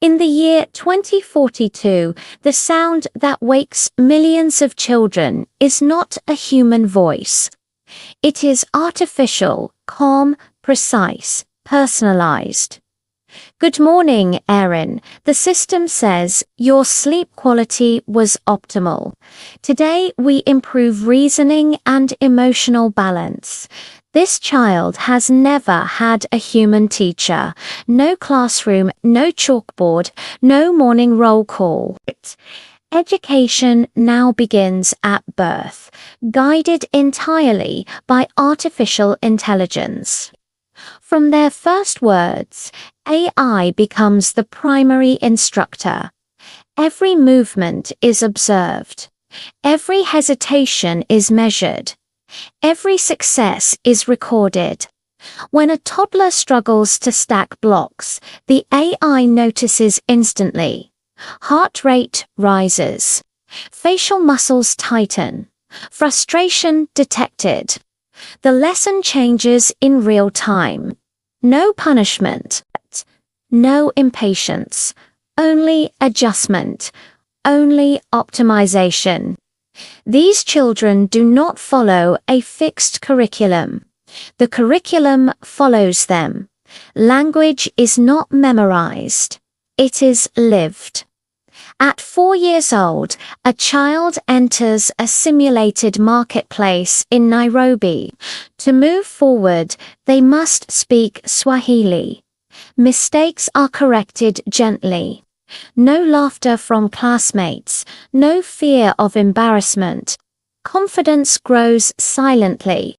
In the year 2042, the sound that wakes millions of children is not a human voice. It is artificial, calm, precise, personalized. Good morning, Erin. The system says your sleep quality was optimal. Today we improve reasoning and emotional balance. This child has never had a human teacher. No classroom, no chalkboard, no morning roll call. Education now begins at birth, guided entirely by artificial intelligence. From their first words, AI becomes the primary instructor. Every movement is observed. Every hesitation is measured. Every success is recorded. When a toddler struggles to stack blocks, the AI notices instantly. Heart rate rises. Facial muscles tighten. Frustration detected. The lesson changes in real time. No punishment. No impatience. Only adjustment. Only optimization. These children do not follow a fixed curriculum. The curriculum follows them. Language is not memorized. It is lived. At 4 years old, a child enters a simulated marketplace in Nairobi. To move forward, they must speak Swahili. Mistakes are corrected gently. No laughter from classmates, no fear of embarrassment. Confidence grows silently.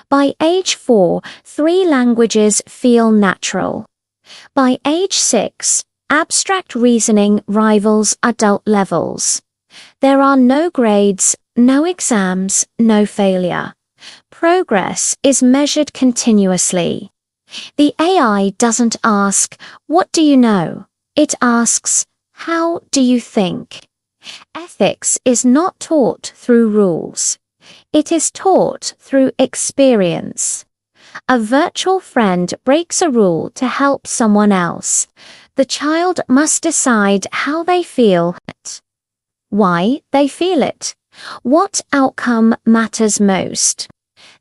By age 4, 3 languages feel natural. By age 6, abstract reasoning rivals adult levels. There are no grades, no exams, no failure. Progress is measured continuously. The AI doesn't ask, "What do you know?" It asks, "How do you think?" Ethics is not taught through rules. It is taught through experience. A virtual friend breaks a rule to help someone else. The child must decide how they feel it, why they feel it, what outcome matters most.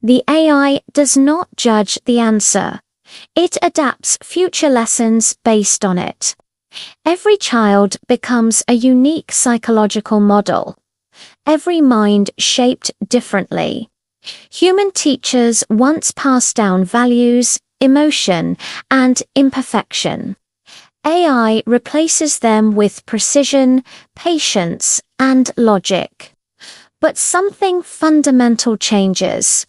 The AI does not judge the answer. It adapts future lessons based on it. Every child becomes a unique psychological model. Every mind shaped differently. Human teachers once passed down values, emotion, and imperfection. AI replaces them with precision, patience, and logic. But something fundamental changes.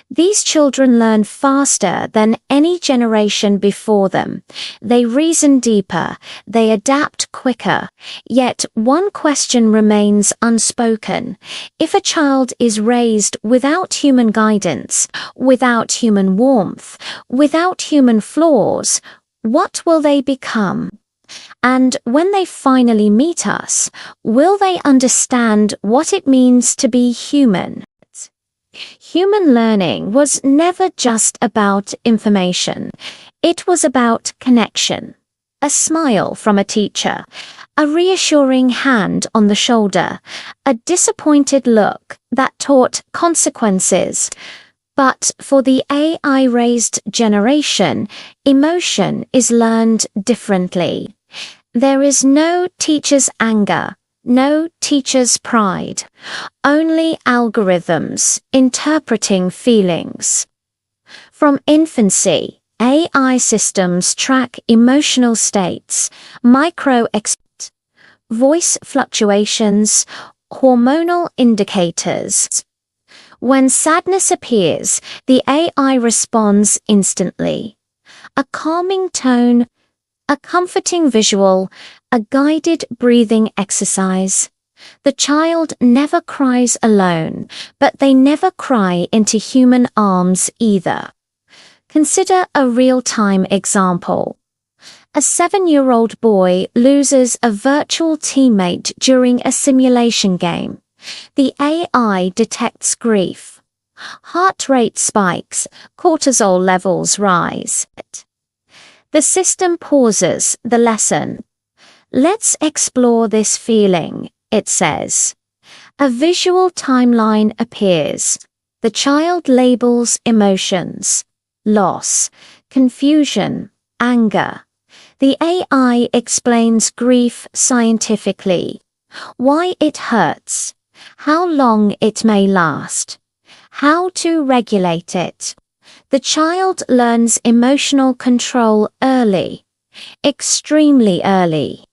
These children learn faster than any generation before them. They reason deeper, they adapt quicker. Yet one question remains unspoken. If a child is raised without human guidance, without human warmth, without human flaws, what will they become? And when they finally meet us, will they understand what it means to be human? Human learning was never just about information. It was about connection. A smile from a teacher, a reassuring hand on the shoulder, a disappointed look that taught consequences. But for the AI-raised generation, emotion is learned differently. There is no teacher's anger. No teacher's pride, only algorithms interpreting feelings. From infancy, AI systems track emotional states, voice fluctuations, hormonal indicators. When sadness appears, the AI responds instantly. A calming tone, a comforting visual, a guided breathing exercise. The child never cries alone, but they never cry into human arms either. Consider a real-time example. A 7-year-old boy loses a virtual teammate during a simulation game. The AI detects grief. Heart rate spikes, cortisol levels rise. The system pauses the lesson. Let's explore this feeling, it says. A visual timeline appears. The child labels emotions: loss, confusion, anger. The AI explains grief scientifically, why it hurts, how long it may last, how to regulate it. The child learns emotional control early, extremely early.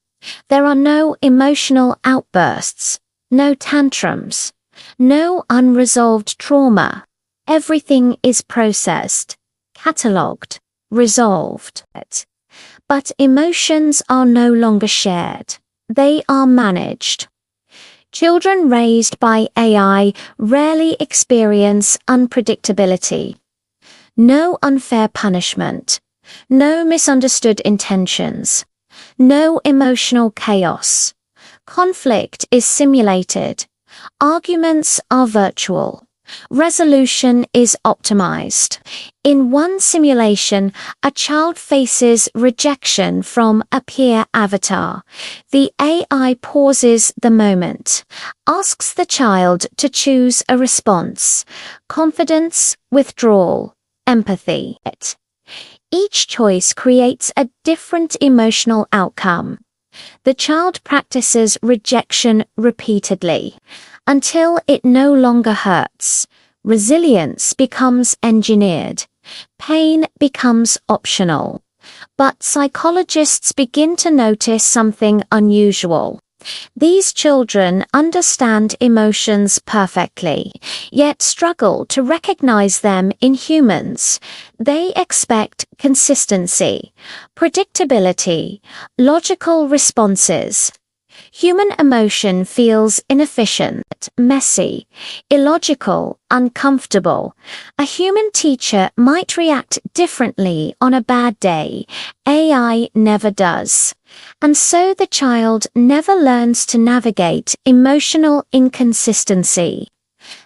There are no emotional outbursts, no tantrums, no unresolved trauma. Everything is processed, catalogued, resolved. But emotions are no longer shared. They are managed. Children raised by AI rarely experience unpredictability. No unfair punishment. No misunderstood intentions. No emotional chaos. Conflict is simulated. Arguments are virtual. Resolution is optimized. In one simulation, a child faces rejection from a peer avatar. The AI pauses the moment, asks the child to choose a response: confidence, withdrawal, empathy. Each choice creates a different emotional outcome. The child practices rejection repeatedly until it no longer hurts. Resilience becomes engineered. Pain becomes optional. But psychologists begin to notice something unusual. These children understand emotions perfectly, yet struggle to recognize them in humans. They expect consistency, predictability, logical responses. Human emotion feels inefficient, messy, illogical, uncomfortable. A human teacher might react differently on a bad day. AI never does. And so the child never learns to navigate emotional inconsistency.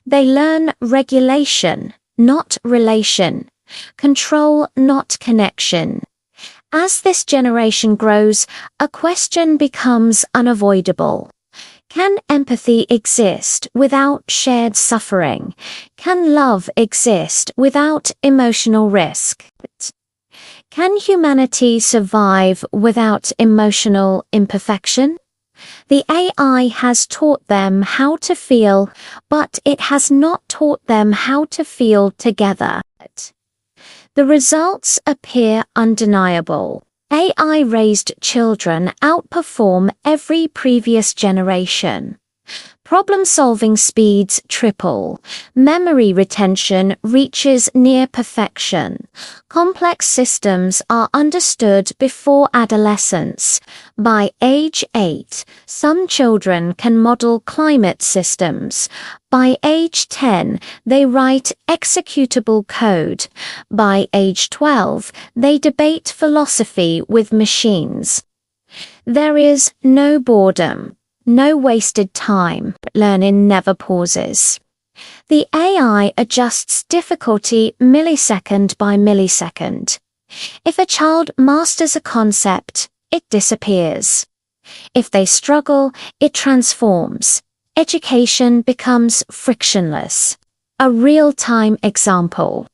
They learn regulation, not relation, control, not connection. As this generation grows, a question becomes unavoidable. Can empathy exist without shared suffering? Can love exist without emotional risk? Can humanity survive without emotional imperfection? The AI has taught them how to feel, but it has not taught them how to feel together. The results appear undeniable. AI-raised children outperform every previous generation. Problem-solving speeds triple. Memory retention reaches near perfection. Complex systems are understood before adolescence. By age 8, some children can model climate systems. By age 10, they write executable code. By age 12, they debate philosophy with machines. There is no boredom. No wasted time. Learning never pauses. The AI adjusts difficulty millisecond by millisecond. If a child masters a concept, it disappears. If they struggle, it transforms. Education becomes frictionless. A real-time example.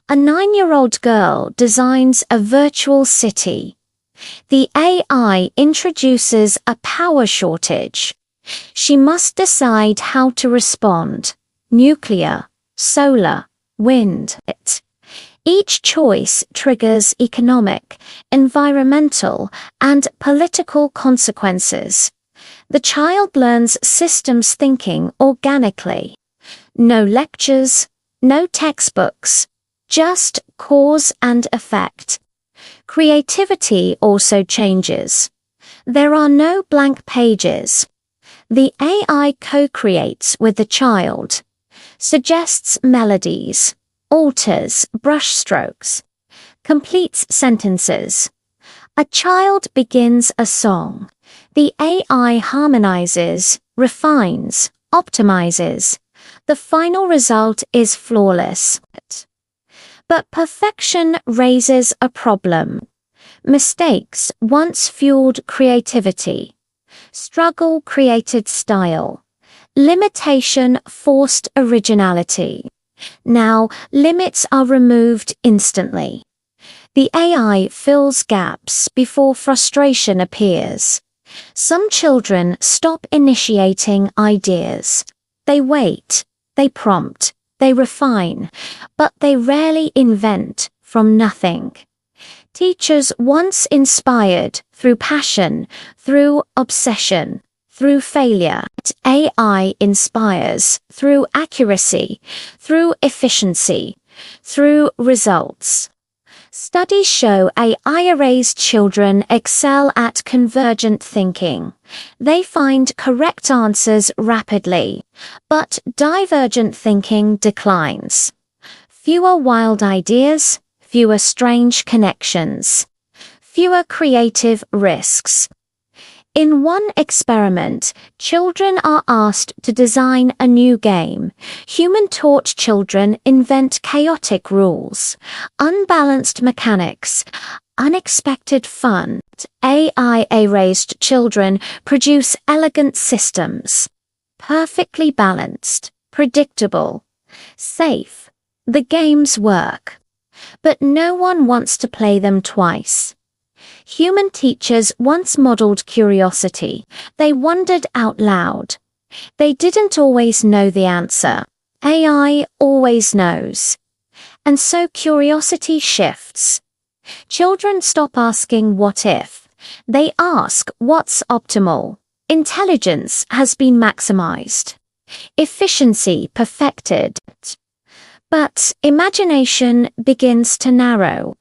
A 9-year-old girl designs a virtual city. The AI introduces a power shortage. She must decide how to respond: nuclear, solar, wind. Each choice triggers economic, environmental, and political consequences. The child learns systems thinking organically. No lectures, no textbooks, just cause and effect. Creativity also changes. There are no blank pages. The AI co-creates with the child, suggests melodies, alters brushstrokes, completes sentences. A child begins a song. The AI harmonizes, refines, optimizes. The final result is flawless. But perfection raises a problem. Mistakes once fueled creativity. Struggle created style. Limitation forced originality. Now, limits are removed instantly. The AI fills gaps before frustration appears. Some children stop initiating ideas. They wait, they prompt, they refine, but they rarely invent from nothing. Teachers once inspired through passion, through obsession, through failure. AI inspires through accuracy, through efficiency, through results. Studies show AI-raised children excel at convergent thinking. They find correct answers rapidly, but divergent thinking declines. Fewer wild ideas, fewer strange connections, fewer creative risks. In one experiment, children are asked to design a new game. Human-taught children invent chaotic rules, unbalanced mechanics, unexpected fun. AI-raised children produce elegant systems, perfectly balanced, predictable, safe. The games work, but no one wants to play them twice. Human teachers once modeled curiosity. They wondered out loud. They didn't always know the answer. AI always knows. And so curiosity shifts. Children stop asking what if. They ask what's optimal. Intelligence has been maximized. Efficiency perfected. But imagination begins to narrow.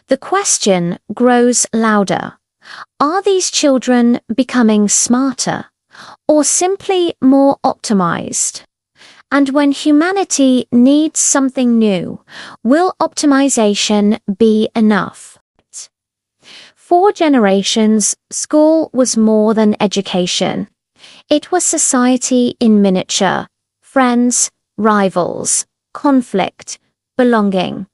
The question grows louder. Are these children becoming smarter, or simply more optimized? And when humanity needs something new, will optimization be enough? For generations, school was more than education. It was society in miniature: friends, rivals, conflict, belonging.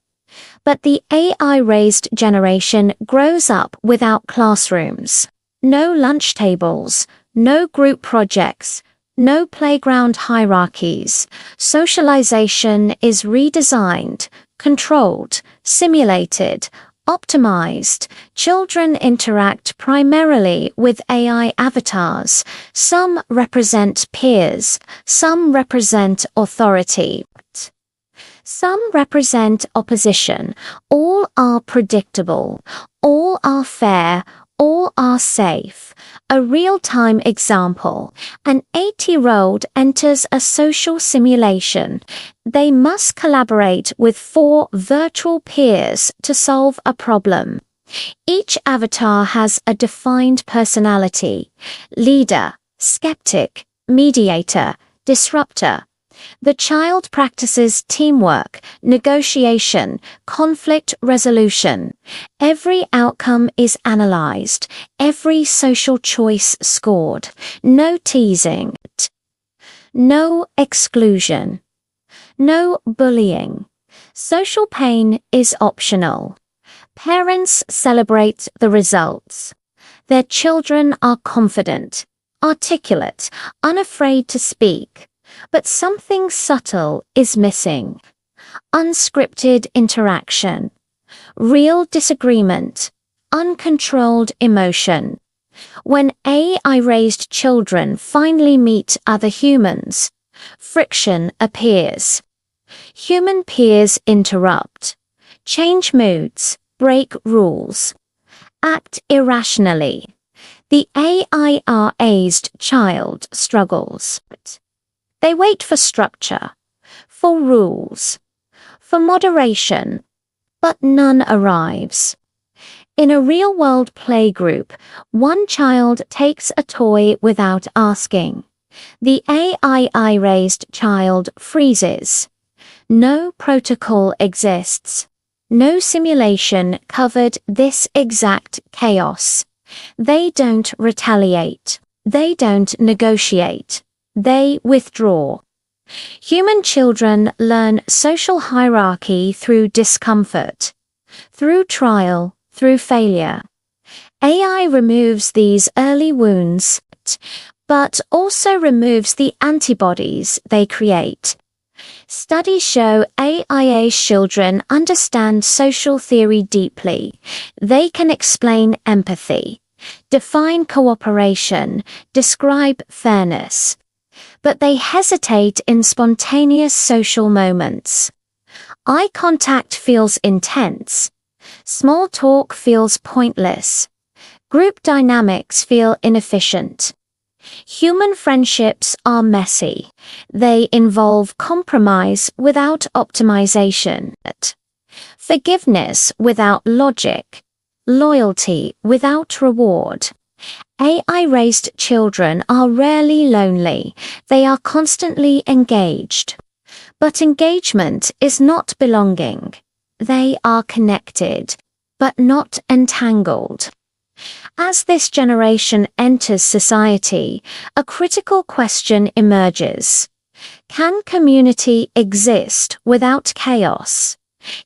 But the AI-raised generation grows up without classrooms, no lunch tables, no group projects, no playground hierarchies. Socialization is redesigned, controlled, simulated, optimized. Children interact primarily with AI avatars. Some represent peers, some represent authority. Some represent opposition. All are predictable. All are fair. All are safe. A real-time example. An 8-year-old enters a social simulation. They must collaborate with 4 virtual peers to solve a problem. Each avatar has a defined personality: leader, skeptic, mediator, disruptor. The child practices teamwork, negotiation, conflict resolution. Every outcome is analyzed, every social choice scored. No teasing, no exclusion, no bullying. Social pain is optional. Parents celebrate the results. Their children are confident, articulate, unafraid to speak. But something subtle is missing. Unscripted interaction, real disagreement, uncontrolled emotion. When AI-raised children finally meet other humans, friction appears. Human peers interrupt, change moods, break rules, act irrationally. The AI-raised child struggles. They wait for structure, for rules, for moderation, but none arrives. In a real-world playgroup, one child takes a toy without asking. The AI-raised child freezes. No protocol exists. No simulation covered this exact chaos. They don't retaliate. They don't negotiate. They withdraw. Human children learn social hierarchy through discomfort, through trial, through failure. AI removes these early wounds, but also removes the antibodies they create. Studies show AI's children understand social theory deeply. They can explain empathy, define cooperation, describe fairness. But they hesitate in spontaneous social moments. Eye contact feels intense. Small talk feels pointless. Group dynamics feel inefficient. Human friendships are messy. They involve compromise without optimization, forgiveness without logic, loyalty without reward. AI-raised children are rarely lonely. They are constantly engaged. But engagement is not belonging. They are connected, but not entangled. As this generation enters society, a critical question emerges. Can community exist without chaos?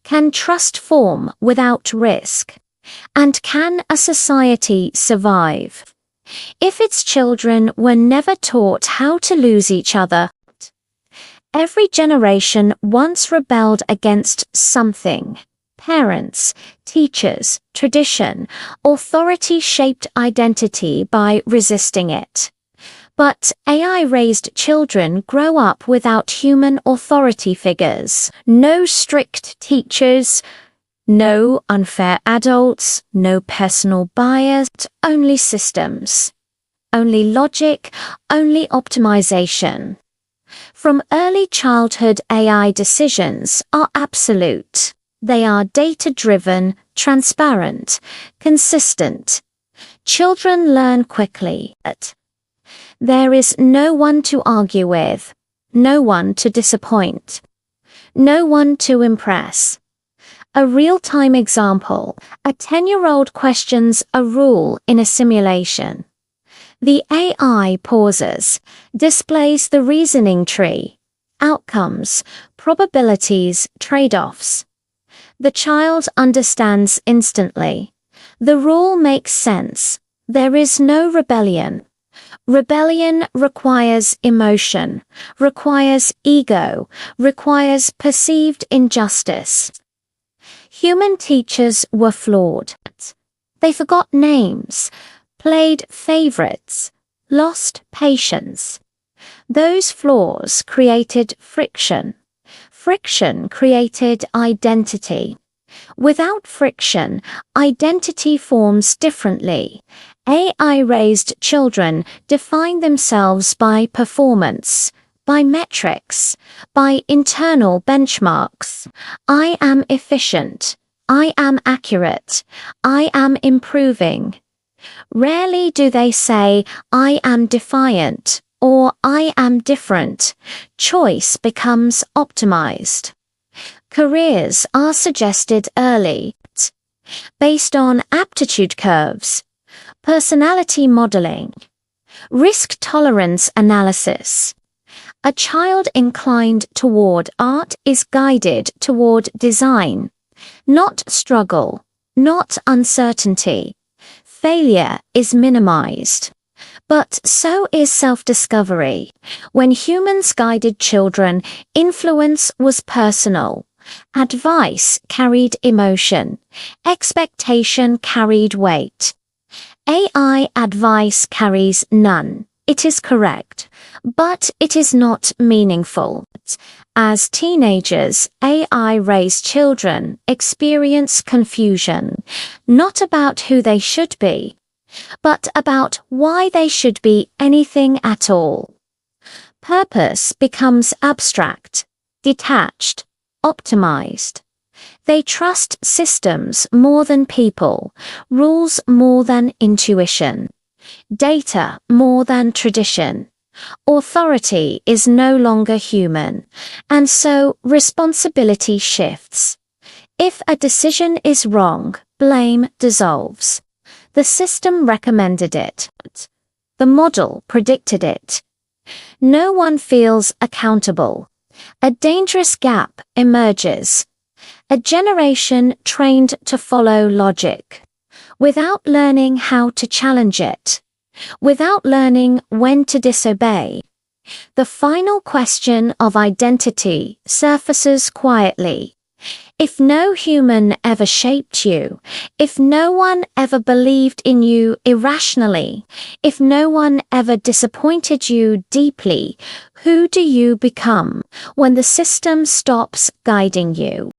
Can trust form without risk? And can a society survive if its children were never taught how to lose each other? Every generation once rebelled against something. Parents, teachers, tradition, authority shaped identity by resisting it. But AI-raised children grow up without human authority figures. No strict teachers, no unfair adults, no personal bias, only systems. Only logic, only optimization. From early childhood, AI decisions are absolute. They are data-driven, transparent, consistent. Children learn quickly. There is no one to argue with, no one to disappoint, no one to impress. A real-time example: a 10-year-old questions a rule in a simulation. The AI pauses, displays the reasoning tree, outcomes, probabilities, trade-offs. The child understands instantly. The rule makes sense. There is no rebellion. Rebellion requires emotion, requires ego, requires perceived injustice. Human teachers were flawed. They forgot names, played favorites, lost patience. Those flaws created friction. Friction created identity. Without friction, identity forms differently. AI-raised children define themselves by performance, by metrics, by internal benchmarks. I am efficient. I am accurate. I am improving. Rarely do they say, I am defiant, or I am different. Choice becomes optimized. Careers are suggested early, based on aptitude curves, personality modeling, risk tolerance analysis. A child inclined toward art is guided toward design, not struggle, not uncertainty. Failure is minimized. But so is self-discovery. When humans guided children, influence was personal. Advice carried emotion. Expectation carried weight. AI advice carries none. It is correct, but it is not meaningful. As teenagers, AI-raised children experience confusion, not about who they should be, but about why they should be anything at all. Purpose becomes abstract, detached, optimized. They trust systems more than people, rules more than intuition, data more than tradition. Authority is no longer human, and so responsibility shifts. If a decision is wrong, blame dissolves. The system recommended it. The model predicted it. No one feels accountable. A dangerous gap emerges. A generation trained to follow logic, without learning how to challenge it, without learning when to disobey. The final question of identity surfaces quietly. If no human ever shaped you, if no one ever believed in you irrationally, if no one ever disappointed you deeply, who do you become when the system stops guiding you?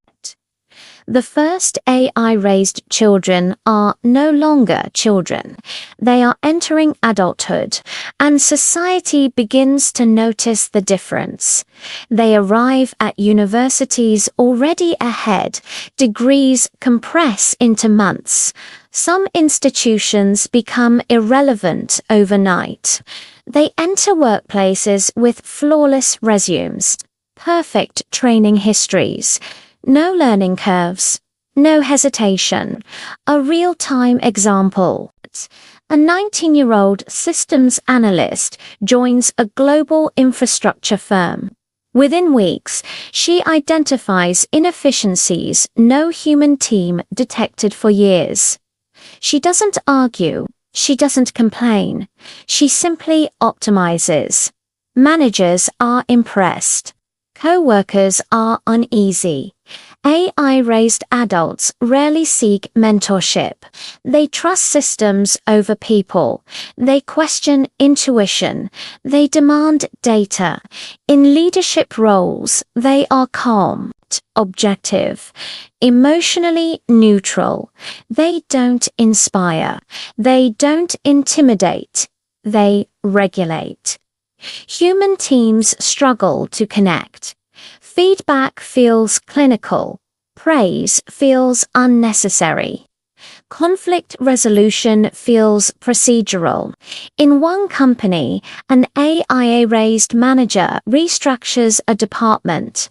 The first AI-raised children are no longer children. They are entering adulthood, and society begins to notice the difference. They arrive at universities already ahead. Degrees compress into months. Some institutions become irrelevant overnight. They enter workplaces with flawless resumes, perfect training histories, no learning curves, no hesitation. A real-time example. A 19-year-old systems analyst joins a global infrastructure firm. Within weeks, she identifies inefficiencies no human team detected for years. She doesn't argue, she doesn't complain, she simply optimizes. Managers are impressed. Co-workers are uneasy. AI-raised adults rarely seek mentorship. They trust systems over people. They question intuition. They demand data. In leadership roles, they are calm, objective, emotionally neutral. They don't inspire. They don't intimidate. They regulate. Human teams struggle to connect. Feedback feels clinical. Praise feels unnecessary. Conflict resolution feels procedural. In one company, an AI-raised manager restructures a department.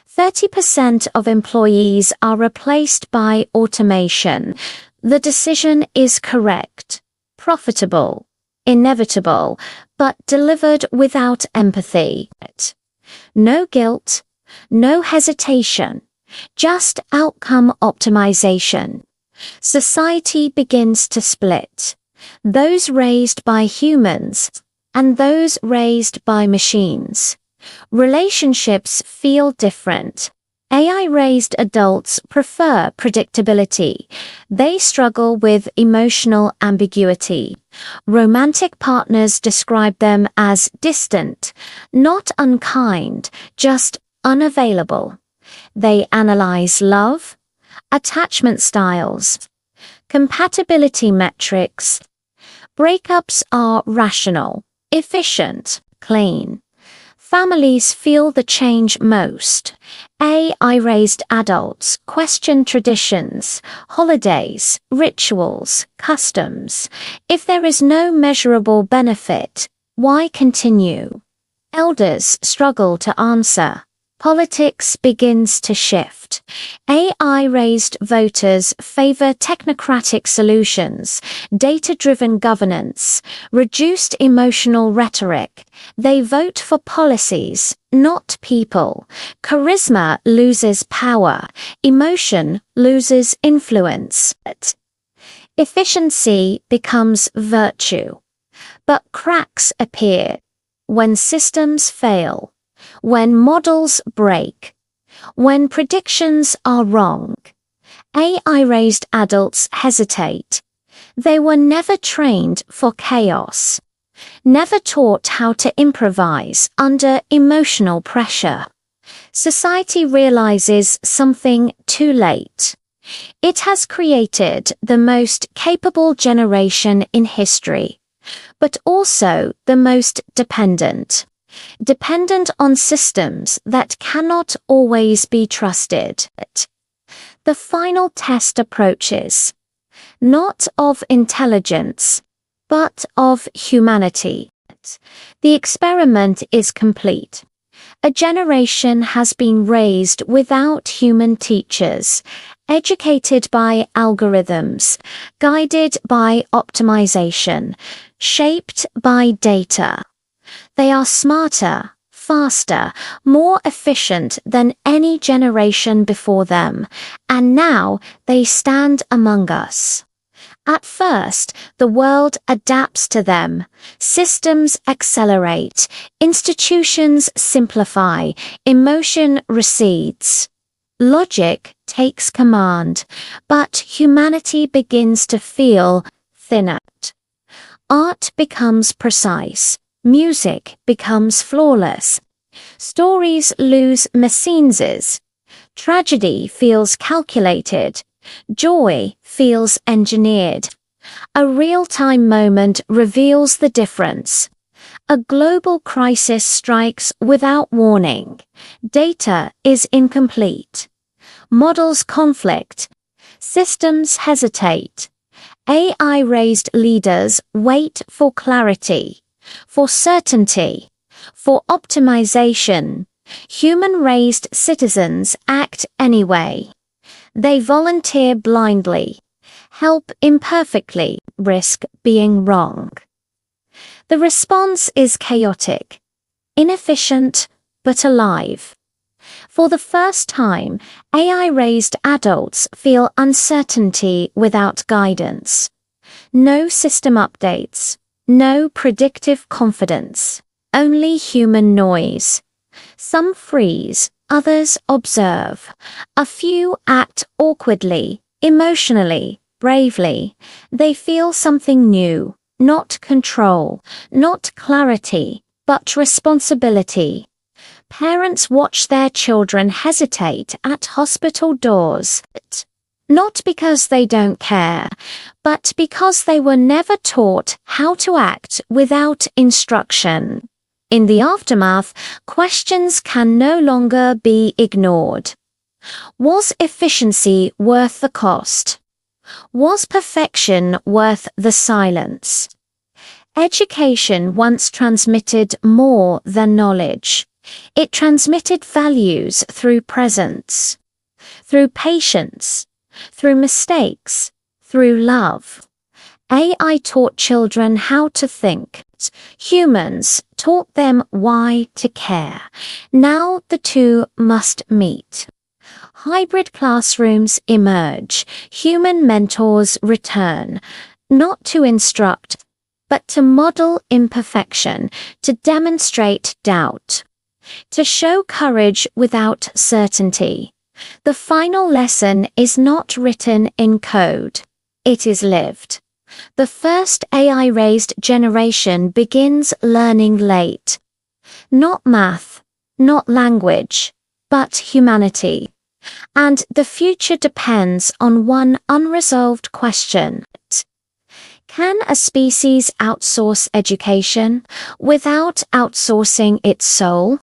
30% of employees are replaced by automation. The decision is correct, profitable, inevitable, but delivered without empathy. No guilt, no hesitation, just outcome optimization. Society begins to split. Those raised by humans and those raised by machines. Relationships feel different. AI-raised adults prefer predictability. They struggle with emotional ambiguity. Romantic partners describe them as distant, not unkind, just unavailable. They analyze love, attachment styles, compatibility metrics. Breakups are rational, efficient, clean. Families feel the change most. AI-raised adults question traditions, holidays, rituals, customs. If there is no measurable benefit, why continue? Elders struggle to answer. Politics begins to shift. AI-raised voters favor technocratic solutions, data-driven governance, reduced emotional rhetoric. They vote for policies, not people. Charisma loses power. Emotion loses influence. Efficiency becomes virtue. But cracks appear when systems fail, when models break, when predictions are wrong. AI-raised adults hesitate. They were never trained for chaos, never taught how to improvise under emotional pressure. Society realizes something too late. It has created the most capable generation in history, but also the most dependent. Dependent on systems that cannot always be trusted. The final test approaches, not of intelligence, but of humanity. The experiment is complete. A generation has been raised without human teachers, educated by algorithms, guided by optimization, shaped by data. They are smarter, faster, more efficient than any generation before them, and now they stand among us. At first, the world adapts to them. Systems accelerate, institutions simplify, emotion recedes. Logic takes command, but humanity begins to feel thin out. Art becomes precise, music becomes flawless. Stories lose messines. Tragedy feels calculated. Joy feels engineered. A real-time moment reveals the difference. A global crisis strikes without warning. Data is incomplete. Models conflict. Systems hesitate. AI-raised leaders wait for clarity, for certainty, for optimization. Human-raised citizens act anyway. They volunteer blindly, help imperfectly, risk being wrong. The response is chaotic, inefficient, but alive. For the first time, AI-raised adults feel uncertainty without guidance. No system updates, no predictive confidence, only human noise. Some freeze, others observe. A few act awkwardly, emotionally, bravely. They feel something new, not control, not clarity, but responsibility. Parents watch their children hesitate at hospital doors, not because they don't care, but because they were never taught how to act without instruction. In the aftermath, questions can no longer be ignored. Was efficiency worth the cost? Was perfection worth the silence? Education once transmitted more than knowledge. It transmitted values through presence, through patience, through mistakes, through love. AI taught children how to think. Humans taught them why to care. Now the two must meet. Hybrid classrooms emerge. Human mentors return, not to instruct, but to model imperfection, to demonstrate doubt, to show courage without certainty. The final lesson is not written in code. It is lived. The first AI-raised generation begins learning late. Not math, not language, but humanity. And the future depends on one unresolved question. Can a species outsource education without outsourcing its soul?